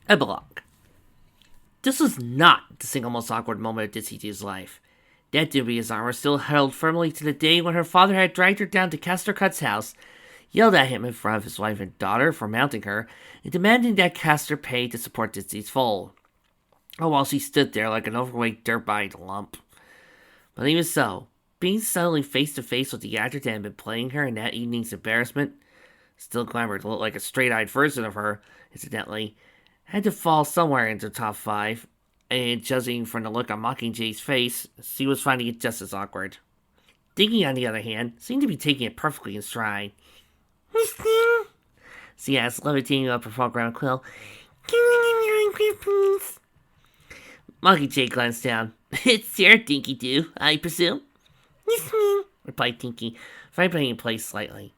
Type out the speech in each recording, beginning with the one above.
Epilogue. This was not the single most awkward moment of Dizzy's life. That dubious armor still held firmly to the day when her father had dragged her down to Castor-Cut's house, yelled at him in front of his wife and daughter for mounting her, and demanding that Castor pay to support Dizzy's foal. All while she stood there like an overweight dirt-bodied lump. But even so, being suddenly face to face with the actor that had been playing her in that evening's embarrassment, still clamored to look like a straight-eyed version of her, incidentally, had to fall somewhere into the top 5, and judging from the look on Mockingjay's face, she was finding it just as awkward. Dinky, on the other hand, seemed to be taking it perfectly in stride. "Mister?" she asked, levitating up her foreground quill. "Can you give me your gift, please?" Mockingjay glanced down. "It's Sarah Dinky do, I presume?" "Yes, ma'am," replied Dinky, vibrating in place slightly.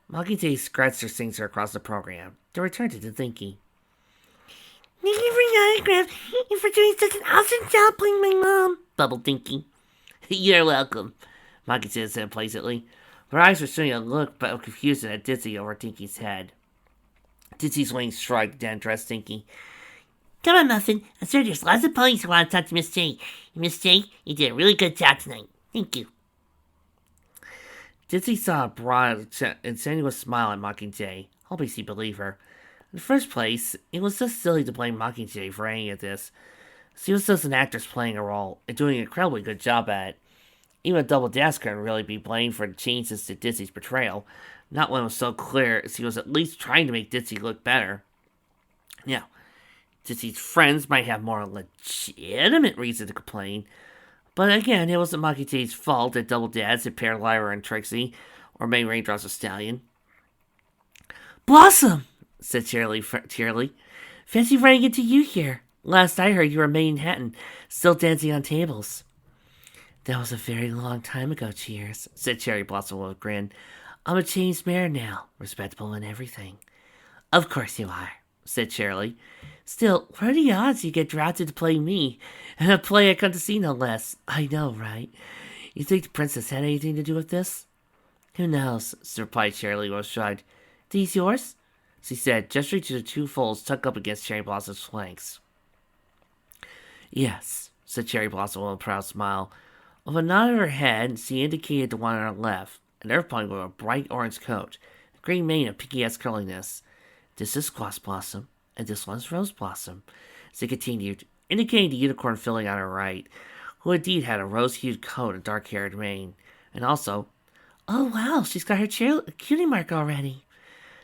Mockingjay scratched her signature across the program, then returned it to Dinky. "Thank you for your autograph and for doing such an awesome job playing my mom," bubbled Dinky. "You're welcome," Mockingjay said placidly. Her eyes were showing a look of confusion at Dizzy over Dinky's head. Dizzy's wings shrugged, then addressed Dinky. "Come on, Muffin. I'm sure there's lots of ponies who want to talk to Miss J. And Miss J, you did a really good job tonight. Thank you." Dizzy saw a broad, insinuous smile at Mockingjay, hoping she'd believe her. In the first place, it was just silly to blame Mockingjay for any of this. She was just an actress playing a role, and doing an incredibly good job at it. Even Double Dash couldn't really be blamed for the changes to Dizzy's portrayal, not when it was so clear she was at least trying to make Dizzy look better. Now, Dizzy's friends might have more legitimate reason to complain, but again, it wasn't Mockingjay's fault that Double Dash had paired Lyra and Trixie, or made Raindrops a Stallion. "Blossom!" said cheerily. "Fancy running into you here. Last I heard, you were in Manhattan, still dancing on tables." "That was a very long time ago, Cheers," said Cherry Blossom with a grin. "I'm a changed man now, respectable and everything." "Of course you are," said Cheerily. "Still, what are the odds you get drafted to play me, and a play I come to see no less? I know, right? You think the princess had anything to do with this?" "Who knows?" replied Cheerily with a shrug. "These yours?" she said, gesturing to the 2 foals tucked up against Cherry Blossom's flanks. "Yes," said Cherry Blossom with a proud smile. With a nod of her head, she indicated the one on her left, an earth pony with a bright orange coat, a green mane of pinky-ass curliness. "This is Squash Blossom, and this one's Rose Blossom," she continued, indicating the unicorn filling on her right, who indeed had a rose-hued coat and dark-haired mane, and also, "Oh wow, she's got her cutie mark already."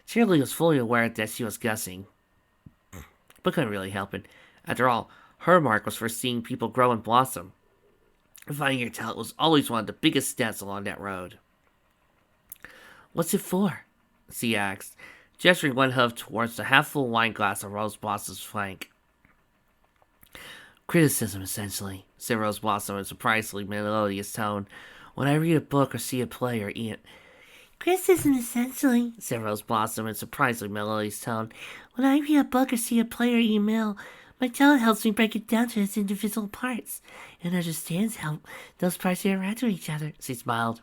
Shirley was fully aware that she was guessing, but couldn't really help it. After all, her mark was for seeing people grow and blossom. Finding your talent was always one of the biggest steps along that road. "What's it for?" she asked, gesturing one hoof towards the half-full wine glass on Rose Blossom's flank. "Criticism, essentially," said Rose Blossom in a surprisingly melodious tone. "When I read a book or see a play or eat..." "Criticism, essentially," said Rose Blossom in a surprisingly melodious tone. "When I read a book or see a play or eat a meal, my talent helps me break it down to its individual parts, and understands how those parts interact with each other," she smiled.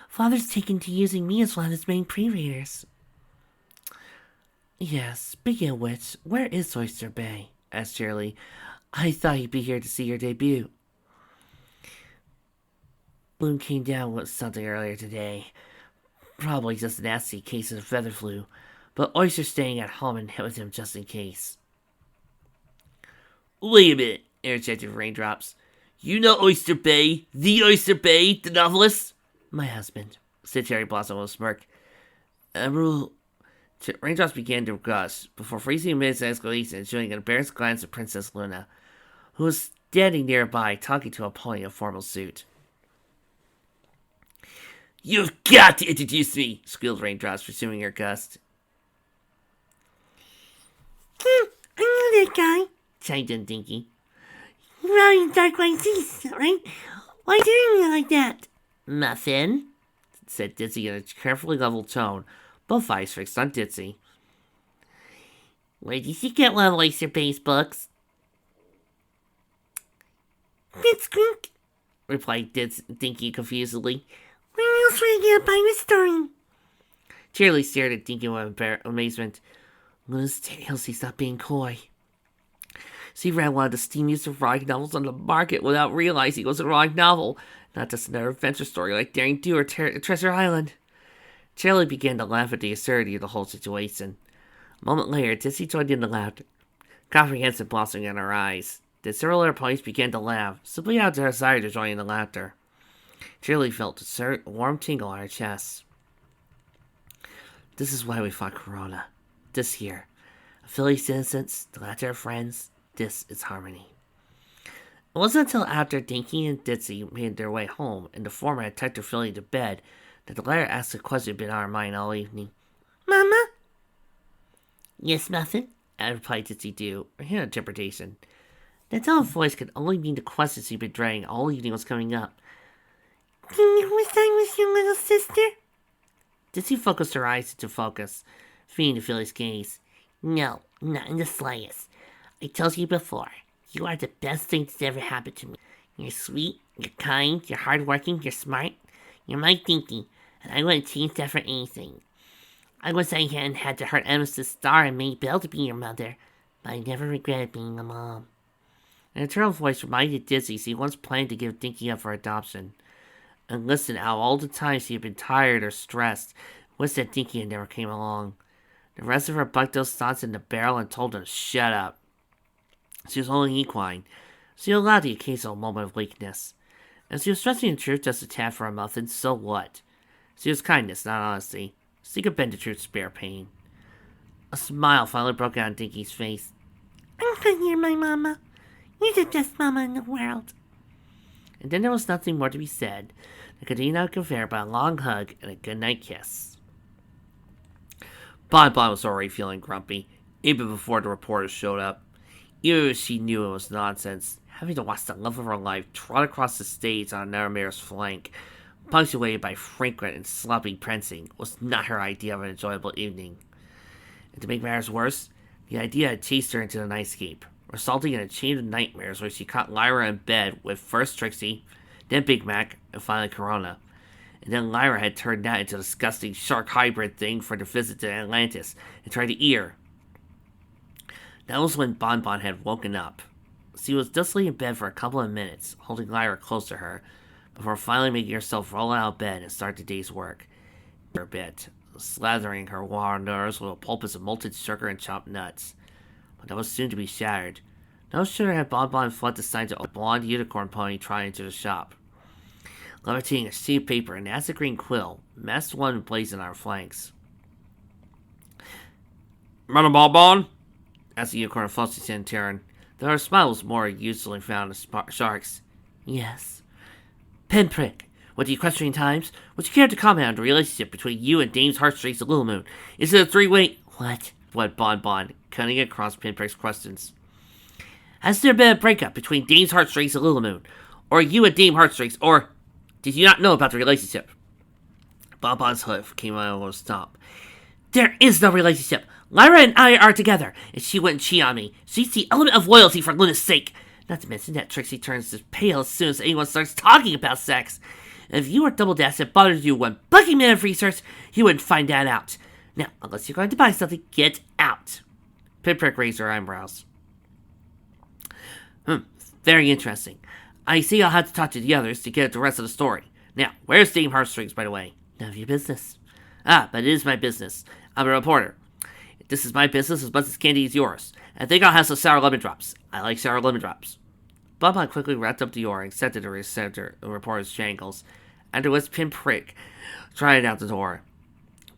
"Father's taken to using me as one of his main pre-readers." "Yes, speaking of which, where is Oyster Bay?" asked Shirley. "I thought he'd be here to see your debut." "Bloom came down with something earlier today. Probably just a nasty case of feather flu, but Oyster's staying at home and with him just in case." "Wait a minute," interjected Raindrops. "You know Oyster Bay? The Oyster Bay, the novelist?" "My husband," said Cherry Blossom with a smirk. Raindrops began to gush, before freezing amidst escalation and shooting an embarrassed glance at Princess Luna, who was standing nearby talking to a pony in a formal suit. "You've got to introduce me," squealed Raindrops, resuming her gust. "I know that guy," chimed in Dinky. "You're out in dark white seas, right? Why are you doing me like that?" "Muffin," said Dizzy in a carefully level tone, both eyes fixed on Dizzy. "Where did you get one of Oyster Bay's books?" "It's Squeak," replied Dinky confusedly. "Where else would I get a pirate story?" Cheerily stared at Dinky with amazement. Luna's tales, he's not being coy. She read one of the steamiest erotic novels on the market without realizing it was an erotic novel, not just another adventure story like Daring Do or Treasure Island. Charlie began to laugh at the absurdity of the whole situation. A moment later, Dizzy joined in the laughter, comprehension blossoming in her eyes. The several other ponies began to laugh, simply out of their desire to join in the laughter. Charlie felt a warm tingle on her chest. This is why we fought Corona. This here. Philly's innocence, the laughter of friends, this is harmony. It wasn't until after Dinky and Ditsy made their way home and the former had tucked her Philly to bed that the latter asked a question been on her mind all evening. Mama? Yes, Muffin? I replied Ditsy Do, her hand interpretation. That tone of voice could only mean the question she'd been dreading all evening was coming up. Can you wish I was your little sister? Ditsy focused her eyes into focus, feeding to Philly's gaze. No, not in the slightest. I told you before, you are the best thing that's ever happened to me. You're sweet, you're kind, you're hardworking, you're smart. You're my Dinky, and I wouldn't change that for anything. I wish I hadn't had to hurt Emerson Star and made Belle to be your mother, but I never regretted being a mom. An internal voice reminded Dizzy she once planned to give Dinky up for adoption. And listened out all the time she had been tired or stressed, wished that Dinky had never came along. The rest of her bucked those thoughts in the barrel and told them to shut up. She was only equine. She allowed the occasional moment of weakness. And she was stretching the truth just a tad for a muffin, so what? She was kindness, not honesty. She could bend the truth to spare pain. A smile finally broke out on Dinky's face. I'm good here, my mama. You're the best mama in the world. And then there was nothing more to be said that could not compare but a long hug and a goodnight kiss. Bon Bon was already feeling grumpy, even before the reporters showed up. Even if she knew it was nonsense, having to watch the love of her life trot across the stage on another mare's flank, punctuated by frequent and sloppy prancing, was not her idea of an enjoyable evening. And to make matters worse, the idea had chased her into the nightscape, resulting in a chain of nightmares where she caught Lyra in bed with first Trixie, then Big Mac, and finally Corona. And then Lyra had turned that into a disgusting shark hybrid thing for the visit to Atlantis and tried to eat her. That was when Bon Bon had woken up. She was dustily in bed for a couple of minutes, holding Lyra close to her, before finally making herself roll out of bed and start the day's work. For a bit, slathering her warm nerves with a poultice of molten sugar and chopped nuts. But that was soon to be shattered. No sooner had Bon Bon fled the signs of a blonde unicorn pony trotting into the shop. Levitating a sheet of paper and acid green quill, masked one blazing on her flanks. Madam Bon Bon? Asked the unicorn flushed in turn, though her smile was more usually found in sharks. Yes. Pinprick, with the Equestrian Times, would you care to comment on the relationship between you and Dame's Heartstrings of Little Moon? Is it a three-way... What? Went Bon Bon, cutting across Pinprick's questions. Has there been a breakup between Dame's Heartstrings and Little Moon? Or you and Dame Heartstrings? Or did you not know about the relationship? Bon Bon's hoof came out of a stomp. There is no relationship. Lyra and I are together, and she wouldn't cheat on me. She's the element of loyalty for Luna's sake. Not to mention that Trixie turns as pale as soon as anyone starts talking about sex. And if you were double dash that bothers you one bucky minute of research, you wouldn't find that out. Now, unless you're going to buy something, get out. Pinprick raised her eyebrows. Very interesting. I see I'll have to talk to the others to get at the rest of the story. Now, where's Dame Heartstrings, by the way? None of your business. Ah, but it is my business. I'm a reporter. This is my business as much as candy is yours. I think I'll have some sour lemon drops. I like sour lemon drops. Bon Bon quickly wrapped up the oar and accepted the reporter's jangles, after which Pinprick tried out the door.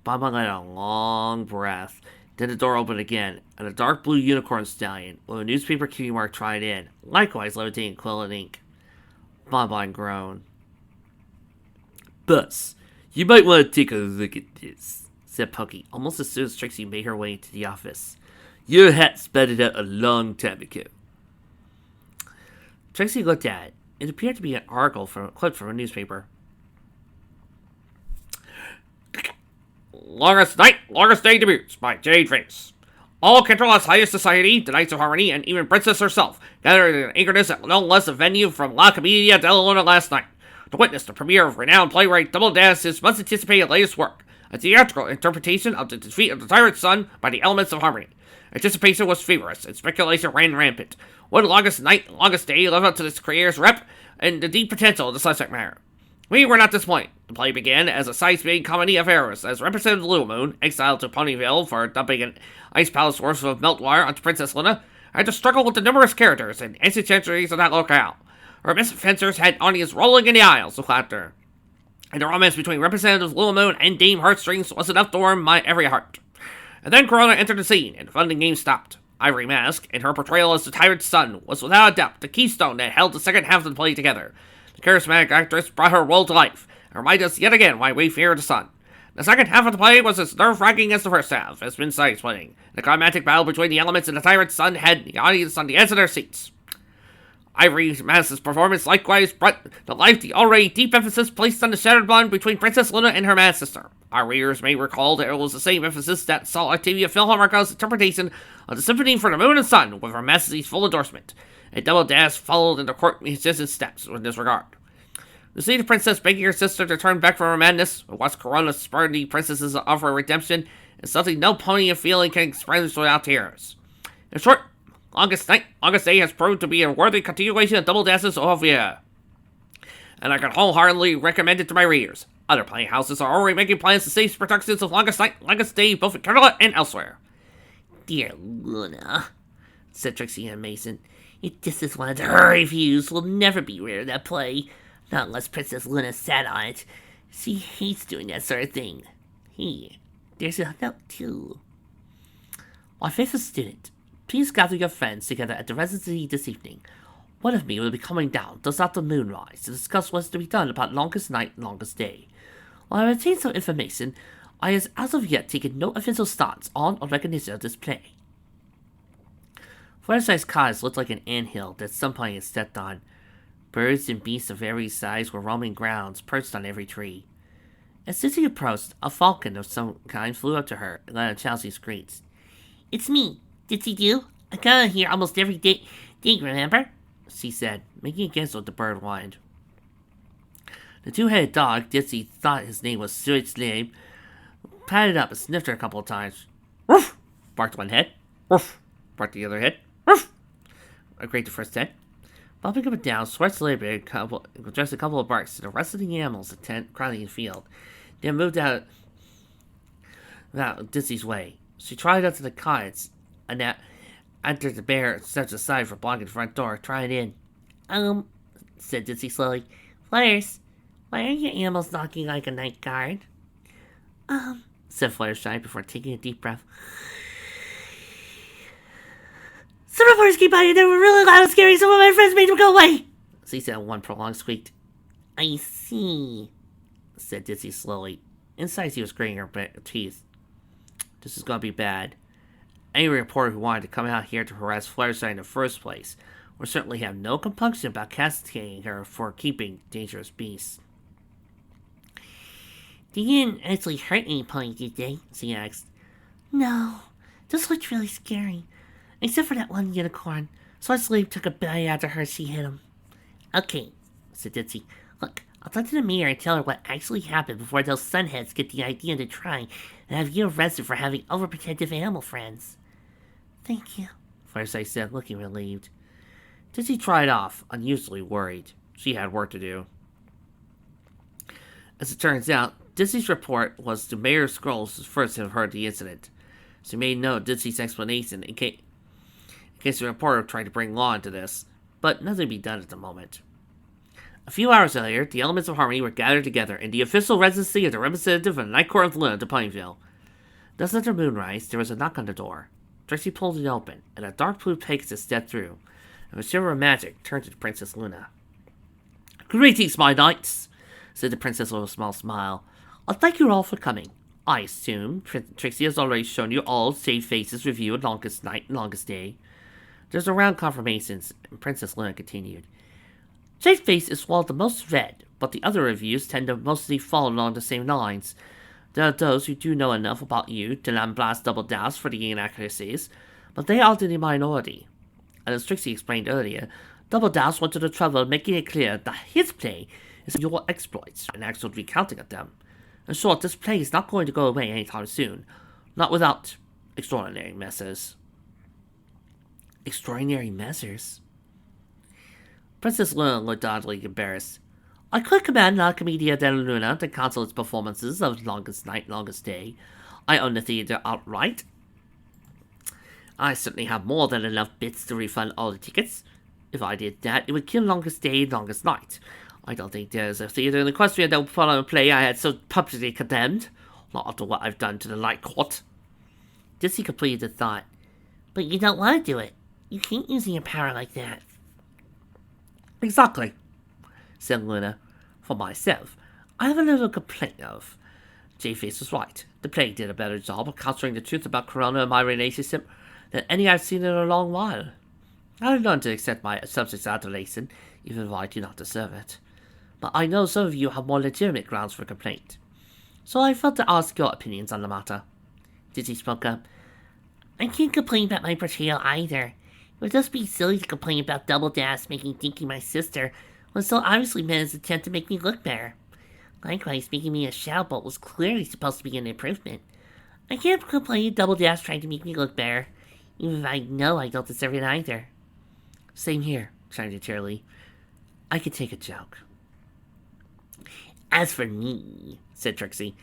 Bon Bon let out a long breath. Then the door opened again, and a dark blue unicorn stallion with a newspaper cutie mark tried in, likewise levitating quill and ink. Bon Bon groaned. Bus, you might want to take a look at this, said Pokey, almost as soon as Trixie made her way into the office. Your hat spattered out a long time ago. Trixie looked at it. It appeared to be an article clipped from a newspaper. Longest Night, Longest Day debuts by Jade Face. All Canterlot's highest society, the Knights of Harmony, and even Princess herself gathered in eagerness at no less a venue from La Commedia della Luna last night to witness the premiere of renowned playwright Double Dazz's much anticipated latest work, a theatrical interpretation of the defeat of the tyrant sun by the elements of harmony. Anticipation was feverish, and speculation ran rampant. Would Longest Night, Longest Day live up to this creator's rep and the deep potential of the subject matter? We were not disappointed. The play began as a side-spinning comedy of errors, as Representative Little Moon, exiled to Ponyville for dumping an ice palace worth of melt wire onto Princess Luna, had to struggle with the numerous characters and eccentricities of that locale. Her misadventures had audience rolling in the aisles with laughter, and the romance between Representative Little Moon and Dame Heartstrings was enough to warm my every heart. And then Corona entered the scene, and the funding game stopped. Ivory Mask, in her portrayal as the tyrant's son, was without a doubt the keystone that held the second half of the play together. The charismatic actress brought her role to life, and reminded us yet again why we fear the sun. The second half of the play was as nerve-wracking as the first half, as been side-splitting. The climactic battle between the elements and the tyrant's son had the audience on the edge of their seats. Ivory Mask's performance likewise brought to life the already deep emphasis placed on the shattered bond between Princess Luna and her mad sister. Our readers may recall that it was the same emphasis that saw Octavia Philharmonica's interpretation of the Symphony for the Moon and Sun with Her Majesty's full endorsement. A double dash followed in the court musician's steps in this regard. To see the princess begging her sister to turn back from her madness, and watch Corona spurn the princess's offer of redemption, is something no pony of feeling can express without tears. In short, Longest Night, Longest Day has proved to be a worthy continuation of Double Dash's Ovia, and I can wholeheartedly recommend it to my readers. Other playhouses are already making plans to stage productions of Longest Night, Longest Day both in Canada and elsewhere. Dear Luna, said Trixie and Mason, if this is one of her reviews, we'll never be rid of that play. Not unless Princess Luna sat on it. She hates doing that sort of thing. Here, there's a note too. My faithful student, please gather your friends together at the residency this evening. One of me will be coming down just after moonrise to discuss what's to be done about Longest Night and Longest Day. While I retain some information, I have as of yet taken no official stance on or recognition of this play. Fluttershy's cottage looked like an anthill that somebody had stepped on. Birds and beasts of every size were roaming grounds, perched on every tree. As Dizzy approached, a falcon of some kind flew up to her and let out Chelsea screams. It's me, Ditsy Do. I come out here almost every day, remember? She said, making a guess what the bird wanted. The two-headed dog, Ditsy thought his name was Suet's name, patted up and sniffed her a couple of times. Ruff! Barked one head. Ruff! Barked the other head. Ruff! Agreed the first head. Bumping up and down, Sweat's labor addressed a couple of barks to the rest of the animals crowding the field, then moved out Dizzy's way. She trotted up to the cottage, and after the bear stepped aside for blocking the front door, tried in. Said Dizzy slowly. Flutters, why are your animals knocking like a night guard? Said Fluttershy before taking a deep breath. Some reporters came by and they were really loud and scary. Some of my friends made them go away. She said one prolonged squeak. I see, said Dizzy slowly. Inside she was gritting her teeth. This is gonna be bad. Any reporter who wanted to come out here to harass Fluttershy in the first place would certainly have no compunction about castigating her for keeping dangerous beasts. They didn't actually hurt any pony, did they? She asked. No, this looked really scary. Except for that one unicorn. Sweatslave took a bite after her as she hit him. Okay, said Ditsy. Look, I'll talk to the mayor and tell her what actually happened before those sunheads get the idea to try and have you arrested for having overprotective animal friends. Thank you, Fluttershy said, looking relieved. Ditsy tried off, unusually worried. She had work to do. As it turns out, Dizzy's report was to Mayor Scrolls first to have heard the incident. She made note of Dizzy's explanation in case the reporter tried to bring law into this, but nothing to be done at the moment. A few hours later, the elements of harmony were gathered together in the official residency of the representative of the Night Court of Luna to Ponyville. Just after moonrise, there was a knock on the door. Trixie pulled it open, and a dark blue Pegasus stepped through, and with shiver of magic turned to Princess Luna. "Greetings, my knights," said the princess with a small smile. "I thank you all for coming. I assume Trixie has already shown you all Save Face's review of Longest Night and Longest Day." There's a round confirmations, and Princess Luna continued. "Save Face is one of the most read, but the other reviews tend to mostly follow along the same lines. There are those who do know enough about you to lambaste Double Dash for the inaccuracies, but they are the minority. And as Trixie explained earlier, Double Dash went to the trouble of making it clear that his play is your exploits and actual recounting of them. In short, this plague is not going to go away anytime soon. Not without extraordinary measures. Extraordinary measures? Princess Luna looked oddly embarrassed. I could command La Commedia della Luna to cancel its performances of Longest Night, Longest Day. I own the theater outright. I certainly have more than enough bits to refund all the tickets. If I did that, it would kill Longest Day, Longest Night. I don't think there's a theater in Equestria that would put on a play I had so publicly condemned. Not after what I've done to the Light Court. Dizzy completed the thought. But you don't want to do it. You can't use your power like that. Exactly, said Luna. For myself, I have a little complaint of. J-Face was right. The play did a better job of capturing the truth about Corona and my relationship than any I've seen in a long while. I've learned to accept my subject's adulation, even though I do not deserve it. But I know some of you have more legitimate grounds for complaint. So I felt to ask your opinions on the matter. Dizzy spoke up. I can't complain about my portrayal either. It would just be silly to complain about Double Dash making Dinky my sister, when so obviously meant his attempt to make me look better. Likewise, making me a Shadow Bolt was clearly supposed to be an improvement. I can't complain at Double Dash trying to make me look better, even if I know I don't deserve it either. Same here, chimed in Cheerily. I could take a joke. As for me, said Trixie,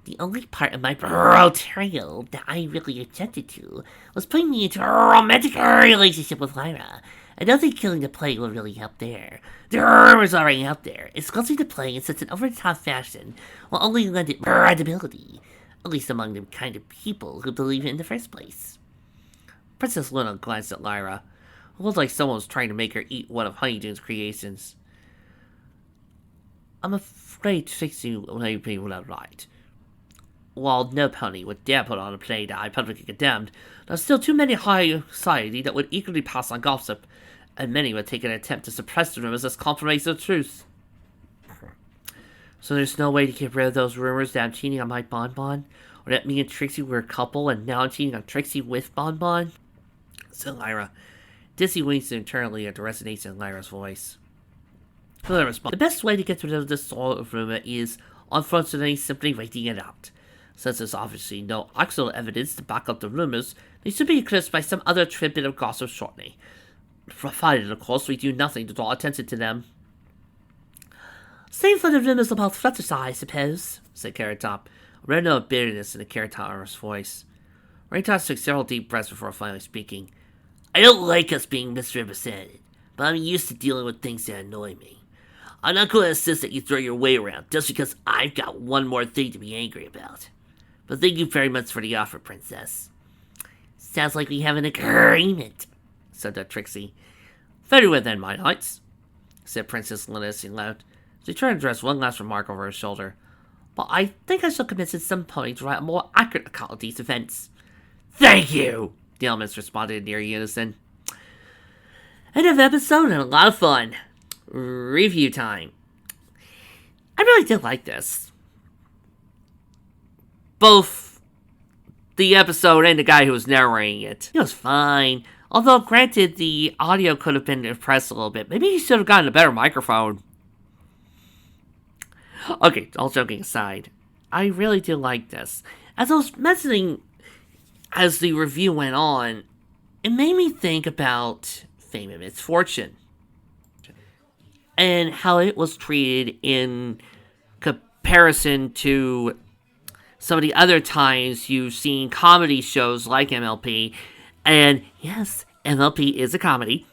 the only part of my portrayal that I really objected to was putting me into a romantic relationship with Lyra. I don't think killing the play will really help there. The rumors already out there. Discussing the play in such an over-the-top fashion will only lend it credibility, at least among the kind of people who believe it in the first place. Princess Luna glanced at Lyra. It looked like someone was trying to make her eat one of Honeydewn's creations. I'm afraid Trixie may be right. While no pony would dare put on a play that I publicly condemned, there are still too many high society that would eagerly pass on gossip, and many would take an attempt to suppress the rumors as confirmation of truth. So there's no way to get rid of those rumors that I'm cheating on my Bonbon, or that me and Trixie were a couple and now I'm cheating on Trixie with Bonbon? Said Lyra. Dizzy winced internally at the resonance in Lyra's voice. Luna responded, the best way to get rid of this sort of rumor is, unfortunately, simply waiting it out. Since there's obviously no actual evidence to back up the rumors, they should be eclipsed by some other bit of gossip shortly. Provided, of course, we do nothing to draw attention to them. Same for the rumors about Fluttershy, I suppose, said Carrot Top, a red note of bitterness in the Carrot Top's voice. Raintoss took several deep breaths before finally speaking. I don't like us being misrepresented, but I'm used to dealing with things that annoy me. I'm not going to insist that you throw your weight around just because I've got one more thing to be angry about. But thank you very much for the offer, Princess. Sounds like we have an agreement, said that Trixie. Very well then, my knights, said Princess Luna loud. She turned to address one last remark over her shoulder. But I think I shall commit at some point to write a more accurate account of these events. Thank you, the elements responded in near unison. End of episode and a lot of fun. Review time. I really did like this. Both the episode and the guy who was narrating it. It was fine. Although, granted, the audio could have been compressed a little bit. Maybe he should have gotten a better microphone. Okay, all joking aside, I really did like this. As I was mentioning as the review went on, it made me think about Fame and Misfortune. And how it was treated in comparison to some of the other times you've seen comedy shows like MLP. And yes, MLP is a comedy.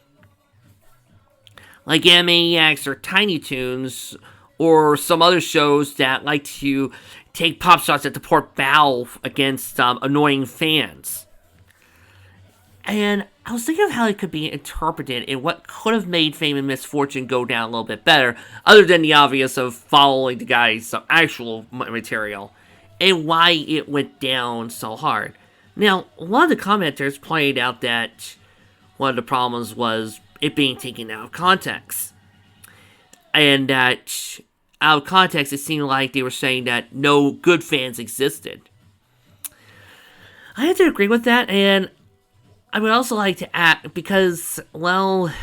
Like Animaniacs or Tiny Toons, or some other shows that like to take pop shots at the pork barrel against annoying fans. And I was thinking of how it could be interpreted and what could have made Fame and Misfortune go down a little bit better, other than the obvious of following the guy's actual material, and why it went down so hard. Now, one of the commenters pointed out that one of the problems was it being taken out of context. And that out of context, it seemed like they were saying that no good fans existed. I have to agree with that, and I would also like to add, because, well,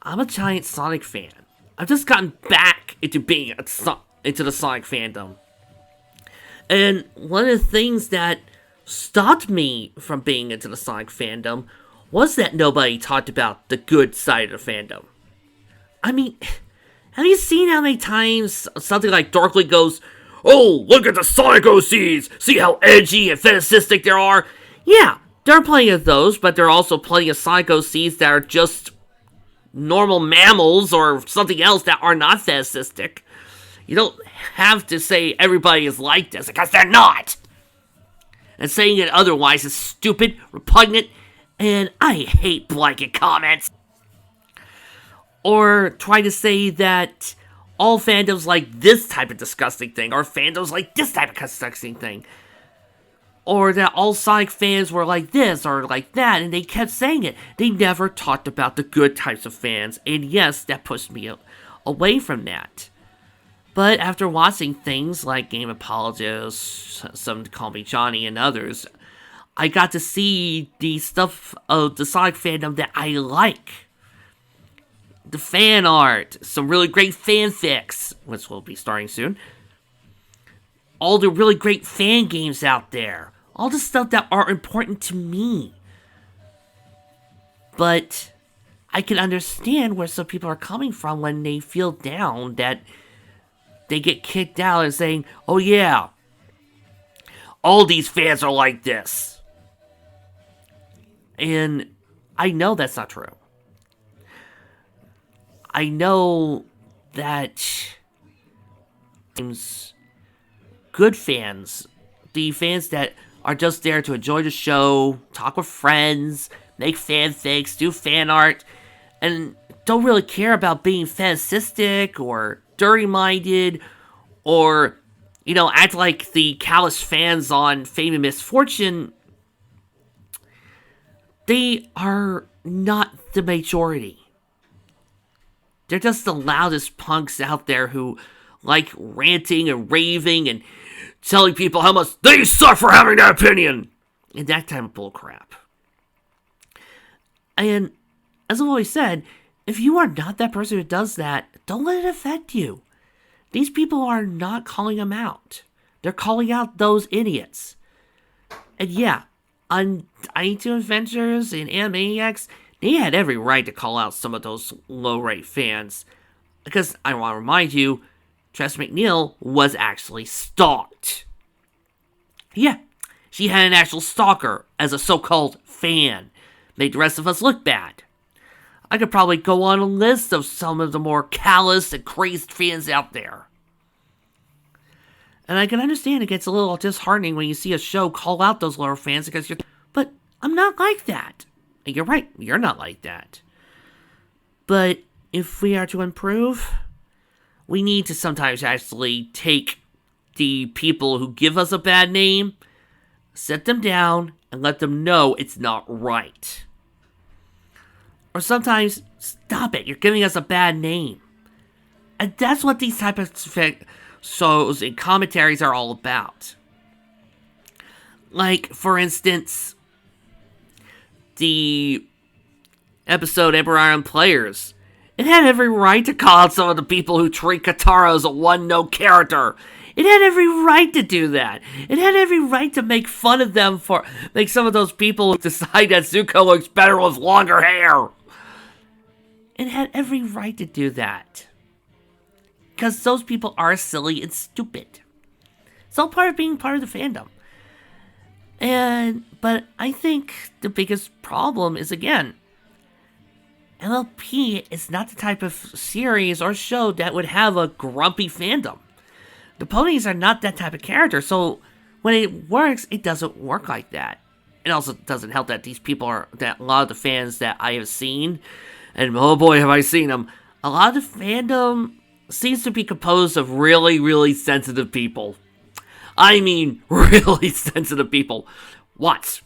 I'm a giant Sonic fan. I've just gotten back into being into the Sonic fandom. And one of the things that stopped me from being into the Sonic fandom was that nobody talked about the good side of the fandom. I mean, have you seen how many times something like Darkly goes, "Oh, look at the Sonic OCs! See how edgy and fetishistic there are?" Yeah, there are plenty of those, but there are also plenty of Sonic OCs that are just normal mammals or something else that are not fetishistic. You don't have to say everybody is like this, because they're not! And saying it otherwise is stupid, repugnant, and I hate blanket comments. Or try to say that all fandoms like this type of disgusting thing, or fandoms like this type of disgusting thing. Or that all Sonic fans were like this, or like that, and they kept saying it. They never talked about the good types of fans, and yes, that pushed me away from that. But after watching things like Game Apologists, Some Call Me Johnny, and others, I got to see the stuff of the Sonic fandom that I like. The fan art, some really great fanfics, which will be starting soon. All the really great fan games out there. All the stuff that are important to me. But I can understand where some people are coming from when they feel down that they get kicked out and saying, "Oh yeah, all these fans are like this." And I know that's not true. I know that good fans, the fans that are just there to enjoy the show, talk with friends, make fanfics, do fan art, and don't really care about being fetishistic or dirty-minded or, act like the callous fans on Fame and Misfortune, they are not the majority. They're just the loudest punks out there who like ranting and raving and telling people how much they suck for having that opinion. And that type of bullcrap. And as I've always said, if you are not that person who does that, don't let it affect you. These people are not calling them out. They're calling out those idiots. And yeah, on Tiny Toon Adventures and Animaniacs, they had every right to call out some of those low-rate fans. Because, I want to remind you, Tress MacNeille was actually stalked. Yeah, she had an actual stalker as a so-called fan. Made the rest of us look bad. I could probably go on a list of some of the more callous and crazed fans out there. And I can understand it gets a little disheartening when you see a show call out those lower fans because but I'm not like that. And you're right, you're not like that. But if we are to improve, we need to sometimes actually take the people who give us a bad name, sit them down, and let them know it's not right. Or sometimes, stop it, you're giving us a bad name. And that's what these type of shows and commentaries are all about. Like, for instance, the episode Emperor Iron Players. It had every right to call out some of the people who treat Katara as a one-note character. It had every right to do that. It had every right to make fun of them for make some of those people who decide that Zuko looks better with longer hair. It had every right to do that. Because those people are silly and stupid. It's all part of being part of the fandom. But I think the biggest problem is, again, MLP is not the type of series or show that would have a grumpy fandom. The ponies are not that type of character, so when it works, it doesn't work like that. It also doesn't help that these people that a lot of the fans that I have seen, and oh boy have I seen them, a lot of the fandom seems to be composed of really, really sensitive people. I mean, really sensitive people. Watts,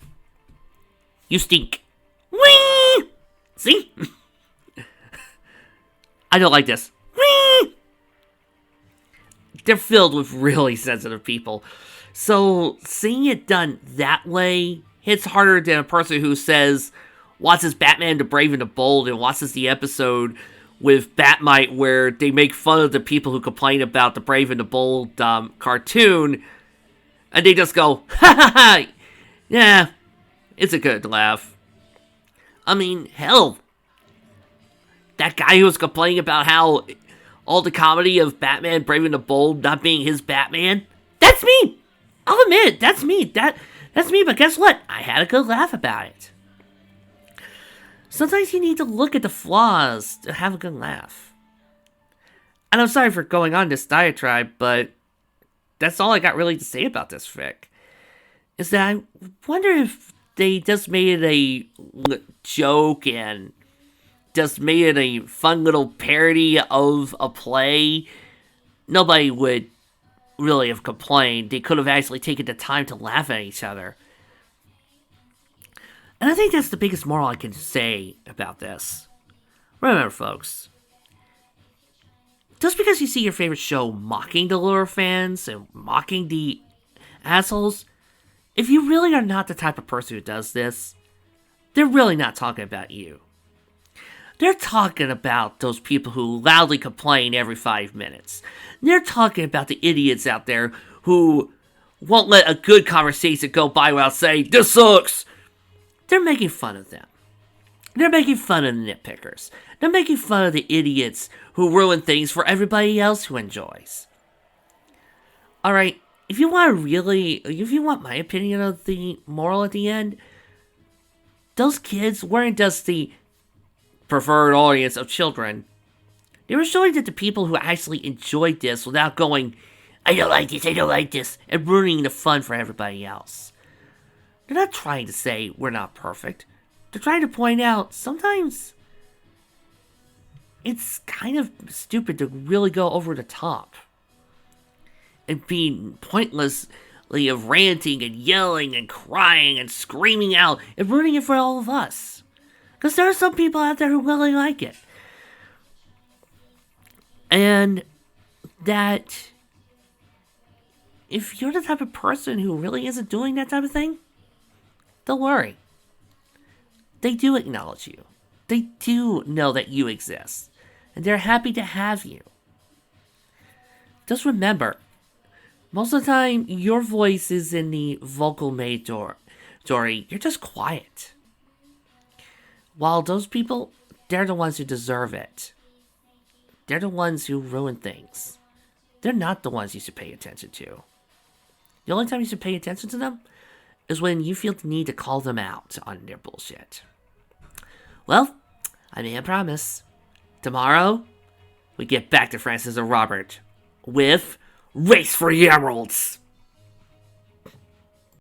you stink. Whee! See? I don't like this. Whee! They're filled with really sensitive people. So, seeing it done that way hits harder than a person who says, watches Batman the Brave and the Bold and watches the episode with Batmite where they make fun of the people who complain about the Brave and the Bold cartoon And they just go, ha ha ha! Yeah, it's a good laugh. I mean, hell, that guy who was complaining about how all the comedy of Batman Brave and the Bold not being his Batman, that's me! I'll admit, that's me. That's me, but guess what? I had a good laugh about it. Sometimes you need to look at the flaws to have a good laugh. And I'm sorry for going on this diatribe, but that's all I got really to say about this fic. Is that I wonder if they just made it a joke and just made it a fun little parody of a play, nobody would really have complained. They could have actually taken the time to laugh at each other. And I think that's the biggest moral I can say about this. Remember, folks, just because you see your favorite show mocking the lore fans and mocking the assholes, if you really are not the type of person who does this, they're really not talking about you. They're talking about those people who loudly complain every 5 minutes. They're talking about the idiots out there who won't let a good conversation go by without saying, "This sucks!" They're making fun of them. They're making fun of the nitpickers. They're making fun of the idiots who ruin things for everybody else who enjoys. Alright, if you want my opinion of the moral at the end, those kids weren't just the preferred audience of children. They were showing that the people who actually enjoyed this without going, I don't like this, and ruining the fun for everybody else. They're not trying to say we're not perfect. They're trying to point out sometimes it's kind of stupid to really go over the top and being pointlessly of ranting and yelling and crying and screaming out and ruining it for all of us. Because there are some people out there who really like it. And that if you're the type of person who really isn't doing that type of thing, don't worry. They do acknowledge you. They do know that you exist. And they're happy to have you. Just remember, most of the time, your voice is in the vocal majority. You're just quiet. While those people, they're the ones who deserve it. They're the ones who ruin things. They're not the ones you should pay attention to. The only time you should pay attention to them is when you feel the need to call them out on their bullshit. Well, I made a promise. Tomorrow, we get back to Francis and Robert with Race for the Emeralds.